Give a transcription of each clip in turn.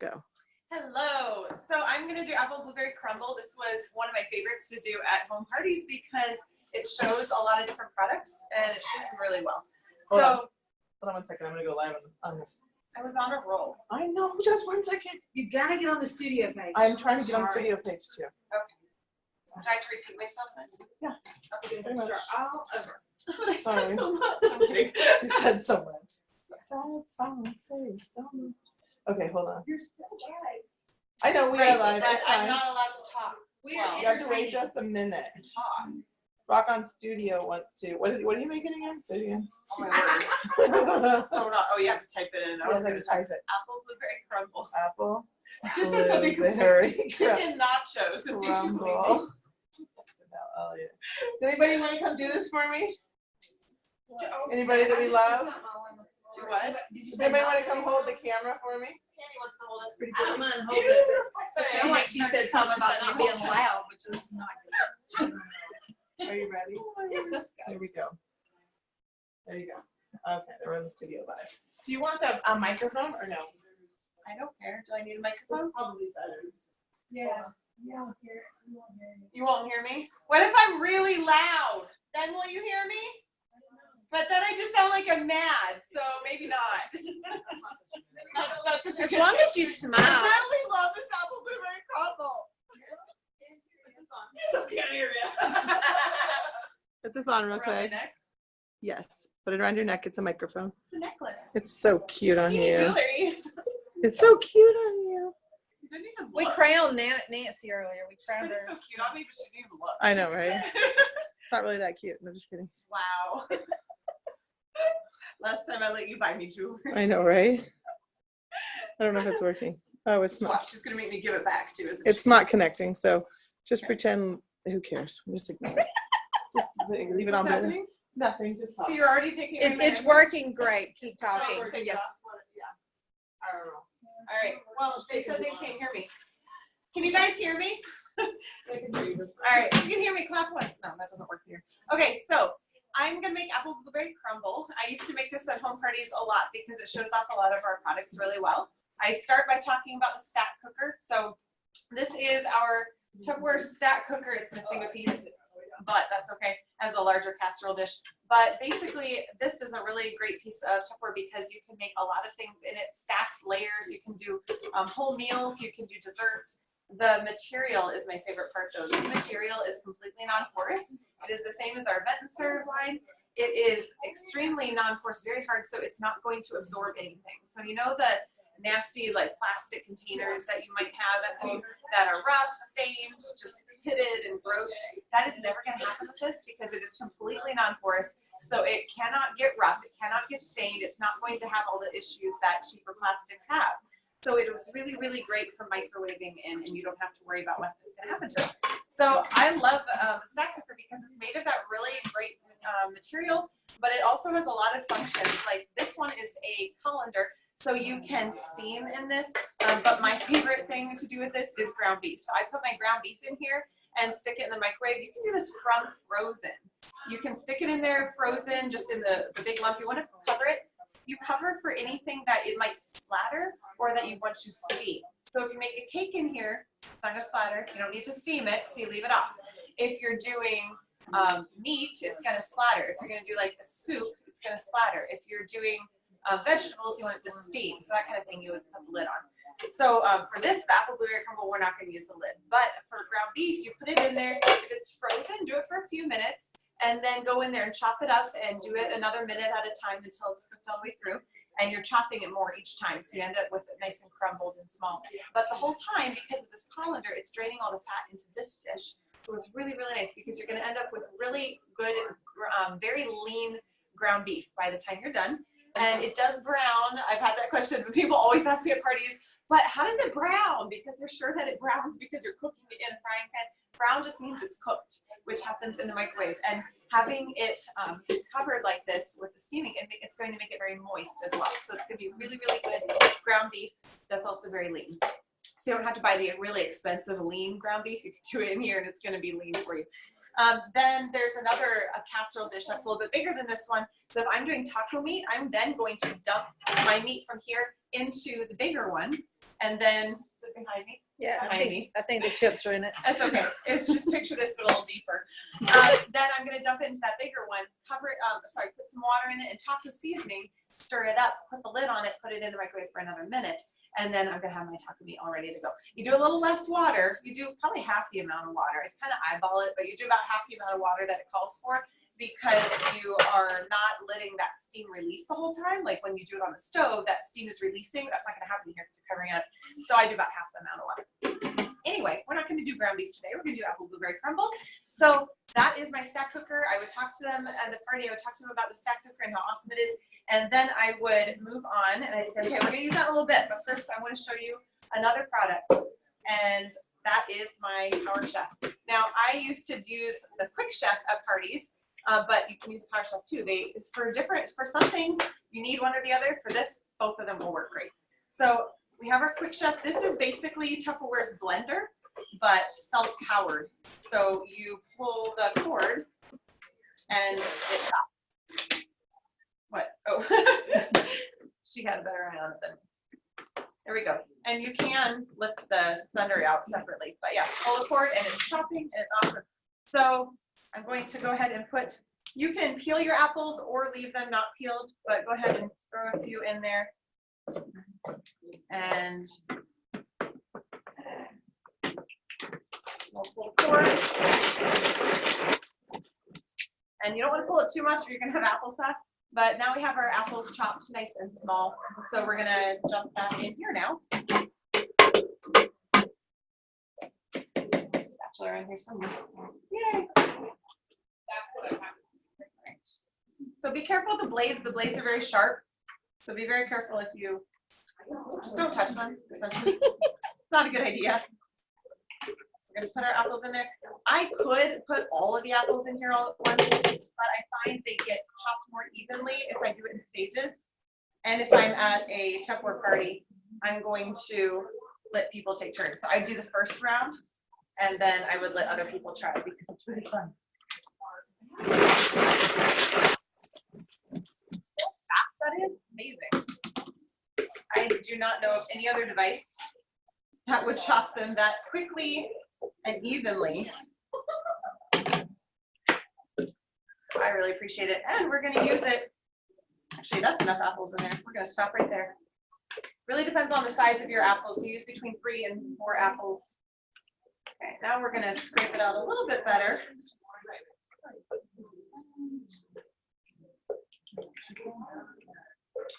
Go. Hello. So I'm going to do apple blueberry crumble. This was one of my favorites to do at home parties because it shows a lot of different products and it shows them really well. Hold on 1 second. I'm going to go live on this. I was on a roll. I know. Just 1 second. You got to get on the studio page. I'm trying to get on studio page too. Okay. Do I have to repeat myself then? Yeah. Okay. Pretty much. All over. I Sorry. said so much. I'm kidding. You said so much. Sad song, say so much. Okay, hold on. You're still live. I know we are live. But It's I'm fine. not allowed to talk. We are You have to wait just a minute. Talk. Rock on Studio wants to. What are you making again? Say it again. Oh my word. So not. Oh, you have to type it in. I was Yes, I going can to type it. apple blueberry crumble. Apple. She just said something Blueberry chicken nachos. It's usually crumble. Janelle Elliot. Does anybody want to come do this for me? Anybody that we love? Do what? Does anybody want to come hold the camera for me? Candy wants to hold it. Pretty I don't good. mind holding it. So It sounded like she said something about you being loud, which is not good. Are you ready? Yes, let's go. Here we go. There you go. Okay, we're in the studio live. Do you want the microphone or no? I don't care. Do I need a microphone? Probably better. Yeah. You won't hear me? What if I'm really loud? Then will you hear me? But then I just sound like I'm mad, so maybe not. As long as you smile. I really love this apple blueberry crumble. Still can't hear you. Put this on real Around my quick. neck? Yes. Put it around your neck. It's a microphone. It's a necklace. It's so cute on Teeny you. jewelry. It's so cute on you. You didn't even We look. crowned Nancy earlier. We She said crowned her. it's so cute on me, but she didn't even look. I know, right? It's not really that cute. No, just kidding. Wow. Last time I let you buy me jewelry. I know, right? I don't know if it's working. Oh, it's not. Watch, she's gonna make me give it back too, isn't It's she? not connecting, so just Okay. pretend. Who cares? Just ignore it. Just leave it What's on. happening? Nothing. Just talk. So you're already taking away my It's headphones? working great. Keep It's not talking. working, Yes. Yeah. I don't know. All right. Well, they said they can't hear me. Can you guys hear me? They can hear you. All right. If you can hear me, clap once. No, that doesn't work here. Okay, so I'm gonna make apple blueberry crumble. I used to make this at home parties a lot because it shows off a lot of our products really well. I start by talking about the stack cooker. So this is our Tupperware stack cooker. It's missing a piece, but that's okay, as a larger casserole dish. But basically, this is a really great piece of Tupperware because you can make a lot of things in it, stacked layers. You can do whole meals, you can do desserts. The material is my favorite part though. This material is completely non-porous. It is the same as our Vet and Serve line. It is extremely non-porous, very hard, so it's not going to absorb anything. So you know the nasty like plastic containers that you might have at home that are rough, stained, just pitted and gross? That is never going to happen with this because it is completely non-porous. So it cannot get rough, it cannot get stained, it's not going to have all the issues that cheaper plastics have. So it was really, really great for microwaving and you don't have to worry about what is going to happen to it. So I love the stack cooker because it's made of that really great material, but it also has a lot of functions. Like this one is a colander, so you can steam in this, but my favorite thing to do with this is ground beef. So I put my ground beef in here and stick it in the microwave. You can do this from frozen. You can stick it in there frozen, just in the big lump. You want to cover it. You cover for anything that it might splatter or that you want to steam. So if you make a cake in here, it's not going to splatter. You don't need to steam it, so you leave it off. If you're doing meat, it's going to splatter. If you're going to do like a soup, it's going to splatter. If you're doing vegetables, you want it to steam. So that kind of thing you would put the lid on. So for this, the apple blueberry crumble, we're not going to use the lid. But for ground beef, you put it in there. If it's frozen, do it for a few minutes. And then go in there and chop it up and do it another minute at a time until it's cooked all the way through. And you're chopping it more each time, so you end up with it nice and crumbled and small. But the whole time, because of this colander, it's draining all the fat into this dish. So it's really, really nice because you're going to end up with really good, very lean ground beef by the time you're done. And it does brown. I've had that question, but people always ask me at parties, but how does it brown? Because they're sure that it browns because you're cooking it in a frying pan. Brown just means it's cooked, which happens in the microwave. And having it covered like this with the steaming, it's going to make it very moist as well. So it's going to be really, really good ground beef that's also very lean. So you don't have to buy the really expensive lean ground beef. You can do it in here and it's going to be lean for you. Then there's another casserole dish that's a little bit bigger than this one. So if I'm doing taco meat, I'm then going to dump my meat from here into the bigger one. And then, is it behind me? Yeah, Behind I think the chips are in it. That's okay. It's just picture this, but a little deeper. Then I'm gonna dump it into that bigger one, cover it, put some water in it and taco seasoning, stir it up, put the lid on it, put it in the microwave for another minute. And then I'm gonna have my taco meat all ready to go. You do a little less water. You do probably half the amount of water. I kind of eyeball it, but you do about half the amount of water that it calls for, because you are not letting that steam release the whole time. Like when you do it on the stove, that steam is releasing. That's not gonna happen here because you're covering it up. So I do about half the amount of water. Anyway, we're not gonna do ground beef today. We're gonna do apple blueberry crumble. So that is my stack cooker. I would talk to them at the party. I would talk to them about the stack cooker and how awesome it is. And then I would move on and I'd say, okay, we're gonna use that a little bit, but first I wanna show you another product. And that is my Power Chef. Now I used to use the Quick Chef at parties. But you can use Power Chef too. For some things, you need one or the other. For this, both of them will work great. So we have our Quick Chef. This is basically Tupperware's blender, but self-powered. So you pull the cord and it chops. What? Oh, she had a better eye on it than me. There we go. And you can lift the sender out separately. But yeah, pull the cord and it's chopping and it's awesome. So I'm going to go ahead and you can peel your apples or leave them not peeled, but go ahead and throw a few in there. And we'll pull the cord. And you don't want to pull it too much or you're going to have applesauce. But now we have our apples chopped nice and small. So we're going to jump that in here now. Spatula in here somewhere. Yay! So be careful with the blades. The blades are very sharp. So be very careful if you just don't touch them. Essentially, not a good idea. So we're gonna put our apples in there. I could put all of the apples in here all at once, but I find they get chopped more evenly if I do it in stages. And if I'm at a Tupperware party, I'm going to let people take turns. So I do the first round, and then I would let other people try it because it's really fun. That is amazing. I do not know of any other device that would chop them that quickly and evenly. So I really appreciate it. And we're going to use it. Actually, that's enough apples in there. We're going to stop right there. Really depends on the size of your apples. You use between 3 and 4 apples. Okay, now we're going to scrape it out a little bit better.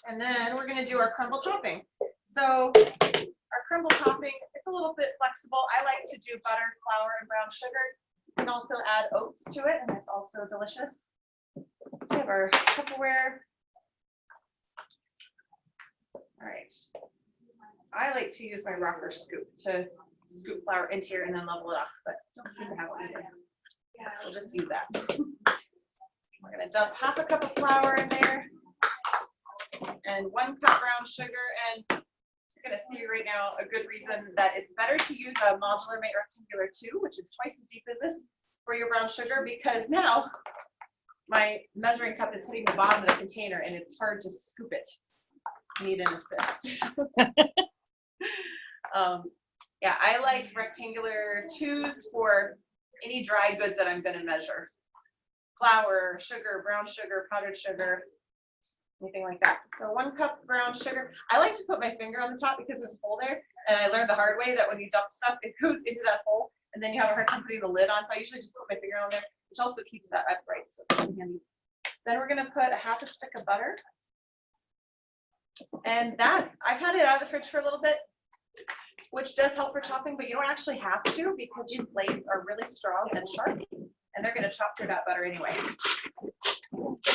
And then we're going to do our crumble topping. So our crumble topping, it's a little bit flexible. I like to do butter, flour, and brown sugar. You can also add oats to it, and it's also delicious. So we have our Tupperware. All right. I like to use my rocker scoop to scoop flour into here and then level it off, but don't seem to have it either. So we'll just use that. We're going to dump half a cup of flour in there and 1 cup brown sugar. And you're going to see right now a good reason that it's better to use a modular made rectangular 2, which is twice as deep as this, for your brown sugar, because now my measuring cup is hitting the bottom of the container and it's hard to scoop it. I need an assist. Yeah, I like rectangular 2s for any dry goods that I'm going to measure. Flour, sugar, brown sugar, powdered sugar, anything like that. So 1 cup brown sugar. I like to put my finger on the top because there's a hole there. And I learned the hard way that when you dump stuff, it goes into that hole and then you have a hard time putting the lid on. So I usually just put my finger on there, which also keeps that upright. So it's really handy. Then we're going to put a half a stick of butter. And that, I've had it out of the fridge for a little bit, which does help for chopping, but you don't actually have to because these blades are really strong and sharp, and they're going to chop through that butter anyway. All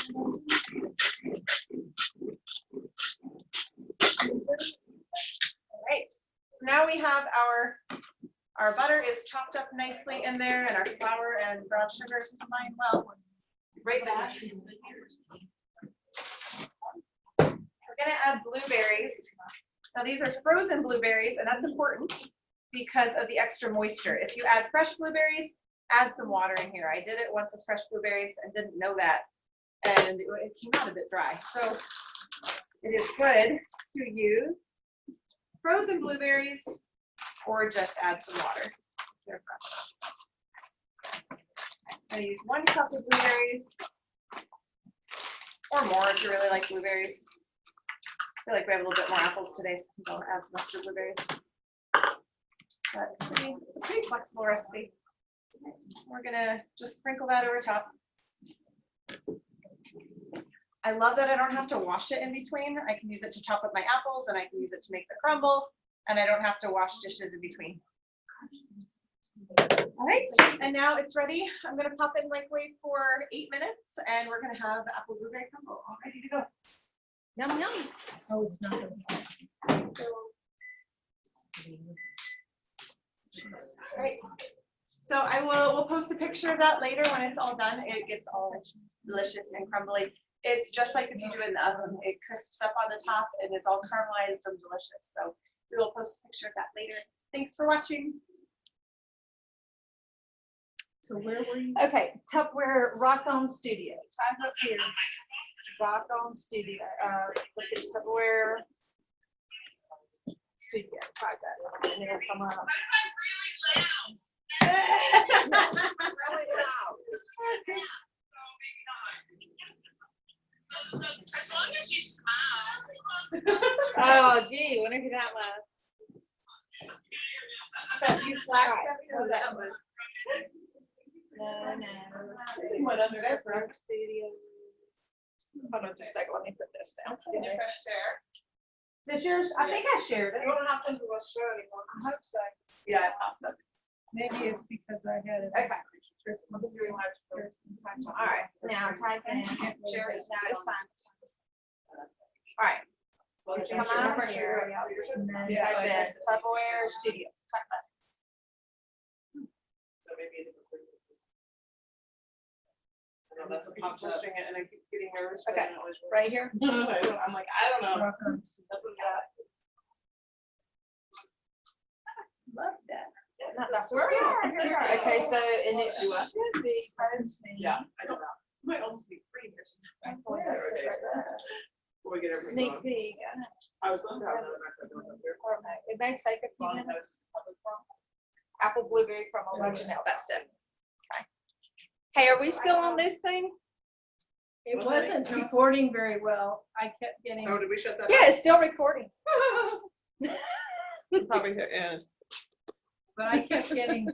right, so now we have our butter is chopped up nicely in there, and our flour and brown sugar is combined well. Right back. We're going to add blueberries. Now these are frozen blueberries, and that's important because of the extra moisture. If you add fresh blueberries, add some water in here. I did it once with fresh blueberries and didn't know that, and it came out a bit dry. So it is good to use frozen blueberries or just add some water. They're fresh. I use 1 cup of blueberries or more if you really like blueberries. I feel like we have a little bit more apples today, so I'll add some extra blueberries. But it's a pretty flexible recipe. We're gonna just sprinkle that over top. I love that I don't have to wash it in between. I can use it to chop up my apples and I can use it to make the crumble, and I don't have to wash dishes in between. All right, and now it's ready. I'm gonna pop it in the microwave for 8 minutes and we're gonna have apple blueberry crumble all ready to go. Yum, yum. Oh, it's not. All right. So we'll post a picture of that later when it's all done. It gets all delicious and crumbly. It's just like if you do it in the oven. It crisps up on the top and it's all caramelized and delicious. So we will post a picture of that later. Thanks for watching. So where were you? Okay, Tupperware Rock On Studio. Type up here. Rock On Studio. Let's see, Tupperware Studio. Type that in, and it'll come up. Really loud. As long as you smile. Oh, gee, wonder who that was. You flagged Right. that? Oh, that was. No. Went under there for Rock Studio. Hold on just a second. Let me put this down. Did you press share? Is this yours? I think I shared it. You don't have to do a show anymore. I hope so. Yeah, awesome. Maybe it's because I had it. Okay. All right, now type in, share it, no, it's fine. All right, come over here, and then Yeah, type like in this. Tupperware Studio. Type that. That's what pops up. It and I keep getting nervous. but Okay. I always work. Right here? I'm like, I don't know. Rock on. That's what it got. Love that. That's where we are. Here we are. Okay, so, and it should be posting. Yeah, I don't know. Might almost be free here. Oh, that's it right there. Before we get everything Sneak going. peek. I was going to have another background up there. It may take a few minutes. Apple blueberry crumble by Janelle, that's it. Okay. Hey, are we still on this thing? It wasn't recording very well. I kept getting, Oh, did we shut that? Yeah, it's still recording. Probably hit end. but I kept getting